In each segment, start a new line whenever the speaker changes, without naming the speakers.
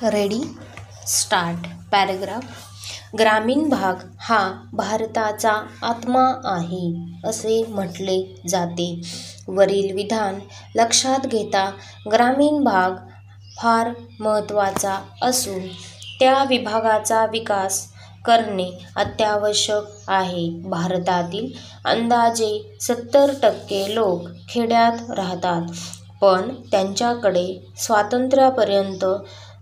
Ready start. Paragraph. ग्रामीण भाग हा भारताचा आत्मा आहे असे म्हटले जाते. वरील विधान लक्षात घेता ग्रामीण भाग फार महत्त्वाचा असून त्या विभागाचा विकास करणे अत्यावश्यक आहे. भारतातील अंदाजे 70% लोक खेड्यात राहतात, पण त्यांच्याकडे स्वातंत्र्यापर्यंत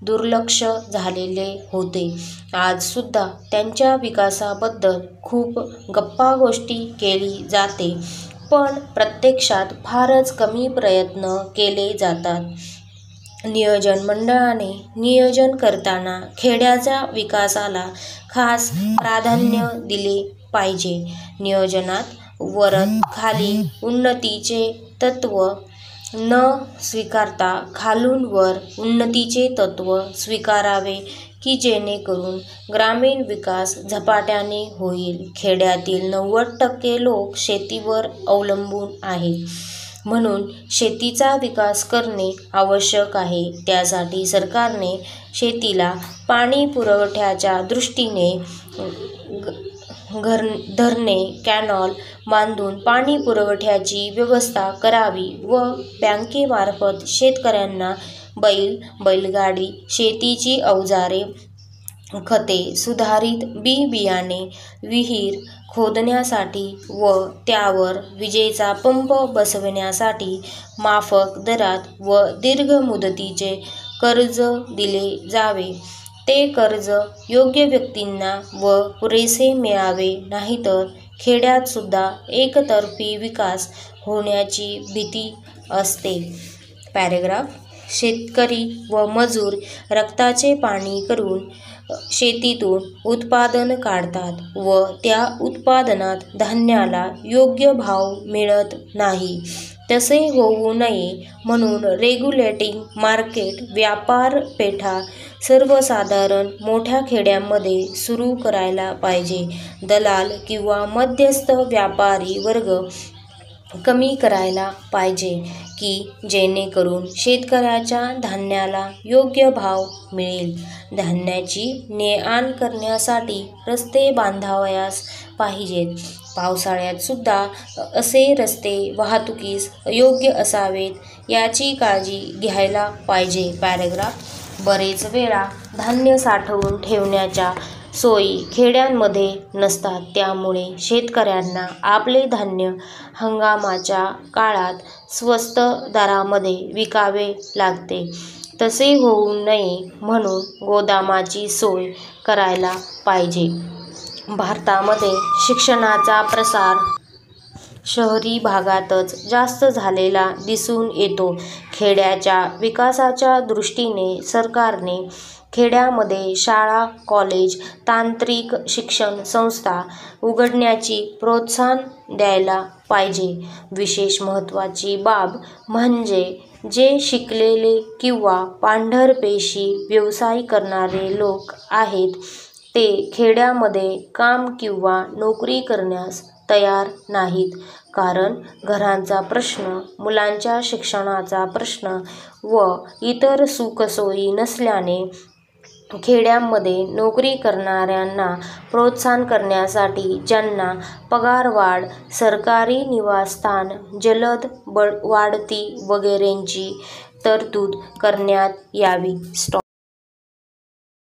दुर्लक्ष झालेले होते. आजसुद्धा त्यांच्या विकासाबद्दल खूप गप्पागोष्टी केली जाते, पण प्रत्यक्षात फारच कमी प्रयत्न केले जातात. नियोजन मंडळाने नियोजन करताना खेड्याच्या विकासाला खास प्राधान्य दिले पाहिजे. नियोजनात वरखाली उन्नतीचे तत्त्व न स्वीकारता खालून वर उन्नतीचे तत्त्व स्वीकारावे की जेणेकरून ग्रामीण विकास झपाट्याने होईल. खेड्यातील 90% लोक शेतीवर अवलंबून आहेत, म्हणून शेतीचा विकास करणे आवश्यक आहे. त्यासाठी सरकारने शेतीला पाणी पुरवठ्याच्या दृष्टीने धरणे, कॅनॉल बांधून पाणी पुरवठ्याची व्यवस्था करावी व बँकेमार्फत शेतकऱ्यांना बैलगाडी, शेतीची अवजारे, खते, सुधारित बी-बियाणे, विहीर खोदण्यासाठी व त्यावर विजेचा पंप बसविण्यासाठी माफक दरात व दीर्घ मुदतीचे कर्ज दिले जावे. ते कर्ज योग्य व्यक्तींना व पुरेसे मिळावे, नाहीतर खेड्यातसुद्धा एकतर्फी विकास होण्याची भीती असते. पॅराग्राफ. शेतकरी व मजूर रक्ताचे पाणी करून शेतीतून उत्पादन काढतात व त्या उत्पादनात धान्याला योग्य भाव मिळत नाही. तसे होऊ नये म्हणून रेग्युलेटिंग मार्केट व्यापारपेठा सर्वसाधारण मोठ्या खेड्यांमध्ये सुरू करायला पाहिजे. दलाल किंवा मध्यस्थ व्यापारी वर्ग कमी करायला पाहिजे की जेणेकरून शेतकऱ्याच्या धान्याला योग्य भाव मिळेल. धान्याची ने-आण करण्यासाठी रस्ते बांधावयास पाहिजेत. पावसाळ्यात सुद्धा असे रस्ते वाहतुकीस योग्य असावेत याची काळजी घ्यायला पाहिजे. पॅराग्राफ. बरेच वेळा धान्य साठवून ठेवण्याच्या सोयी खेड्यांमध्ये नसतात, त्यामुळे शेतकऱ्यांना आपले धान्य हंगामाच्या काळात स्वस्त दरामध्ये विकावे लागते. तसे होऊ नये म्हणून गोदामाची सोय करायला पाहिजे. भारतामध्ये शिक्षणाचा प्रसार शहरी भागातच जास्त झालेला दिसून येतो. खेड्याच्या विकासाच्या दृष्टीने सरकारने खेड्यामध्ये शाळा, कॉलेज, तांत्रिक शिक्षण संस्था उघडण्याची प्रोत्साहन द्यायला पाहिजे. विशेष महत्त्वाची बाब म्हणजे जे शिकलेले किंवा पांढरपेशी व्यवसाय करणारे लोक आहेत, ते खेड्यामध्ये काम किंवा नोकरी करण्यास तयार नाहीत. कारण घरांचा प्रश्न, मुलांच्या शिक्षणाचा प्रश्न व इतर सुखसोयी नसल्याने खेड्यांमध्ये नोकरी करणाऱ्यांना प्रोत्साहन करण्यासाठी ज्यांना पगारवाढ, सरकारी निवासस्थान, जलद वाढती वगैरेंची तरतूद करण्यात यावी.